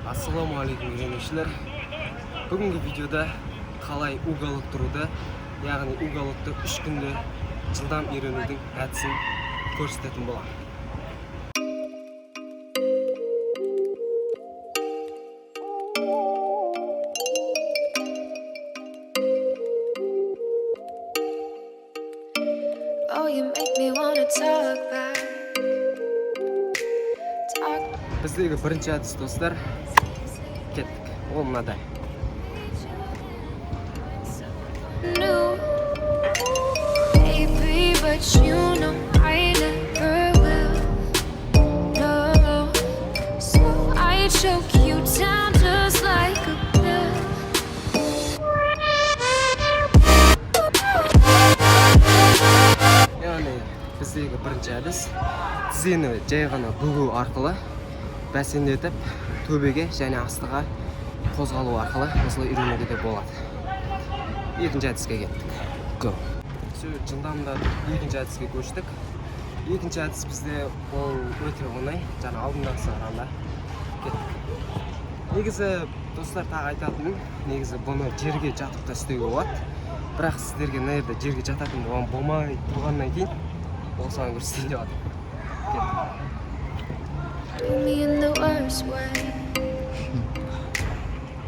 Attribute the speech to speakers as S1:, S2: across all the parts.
S1: Ассалаумағалейкум үйренушілер. Бүгінгі видеода қалай уголок тұруды, яғни уголокты 3 күнде жылдам үйренудің әдісін көрсететін боламын. Біздегі бірінші әдіс достар, кеттік. Ол мынадай. Яғни біздегі бірінші әдіс тізені жай ғана бүгу арқылы бәсендетіп, төбеге және астыға қозғалу арқылы осылай үйренуге де болады. Екінші әдіске кеттік. Go. Жылдамдап екінші әдіске көштік. Екінші әдіс бізде ол өте оңай, жаңа алдында сұрағанда кеттік. Негізі достар тағы айтатыным, негізі бұны жерге жатып та істеуге болады. Бірақ сіздерге мына жерде жерге жататын болмай тұрғаннан кейін осыған көрсетейін деп жатырмын. Кеттік. Me in the worst way.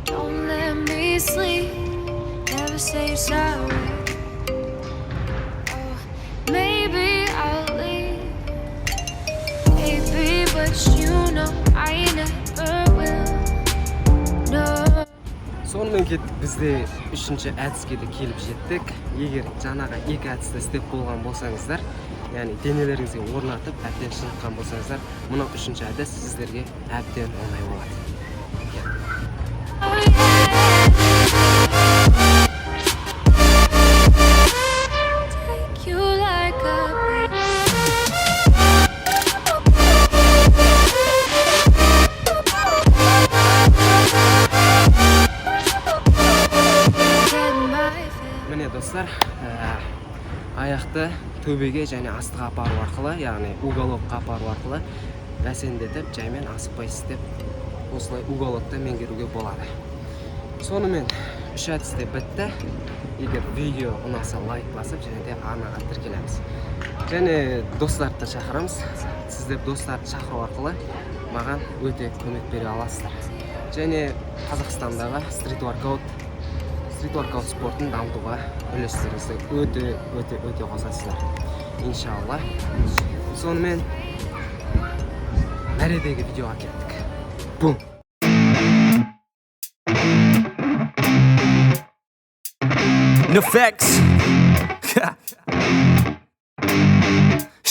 S1: Don't let me sleep. Never say you're sorry. Oh, maybe I'll leave. Maybe, but you know I never will. No. Сонымен кеттік, бізде үшінші әдіске де келіп жеттік. Егер жаңағы екі әдісті істеп болған болсаңыздар, яғни денелеріңізге орнатып, әбден шыныққан болсаңыздар, мұнау үшінші әдіс сіздерге әбден оңай болады. Міне достар, аяқты төбеге және астыға апару арқылы, яғни уголокқа апару арқылы бәсендетіп, жаймен асықпай істеп, осылай уголокты меңгеруге болады. Сонымен үш әдіс те бітті. Егер видео ұнаса лайк басып, және де арнаға тіркелеміз. Және достарды шақырамыз. Сіздер достарды шақыру арқылы маған өте көмек бере аласыздар. Және Қазақстандағы стрит воркаут спортын дамытуға үлестеріңізді өте қосасыздар. Иншалла. Сонымен мәредегі видеоға кеттік. Бум!
S2: Effects.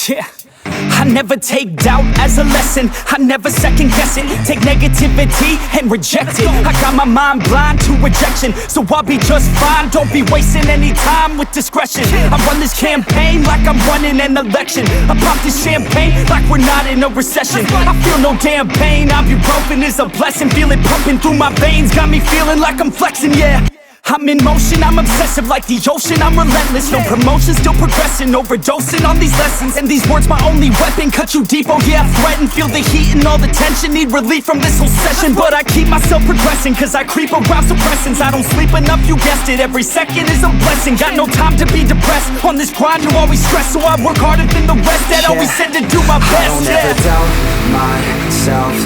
S2: Yeah. I never take doubt as a lesson. I never second guess it. Take negativity and reject it. I got my mind blind to rejection, so I'll be just fine. Don't be wasting any time with discretion. I run this campaign like I'm running an election. I pop this champagne like we're not in a recession. I feel no damn pain. Ibuprofen is a blessing. Feel it pumping through my veins. Got me feeling like I'm flexing, yeah. I'm in motion, I'm obsessive like the ocean, I'm relentless. No promotion, still progressing, overdosing on these lessons. And these words my only weapon, cut you deep, oh yeah, I threaten. Feel the heat and all the tension, need relief from this whole session. But I keep myself progressing, cause I creep around suppressants. I don't sleep enough, you guessed it, every second is a blessing. Got no time to be depressed, on this grind you always stress. So I work harder than the rest, that always said to do my best. I don't ever doubt myself,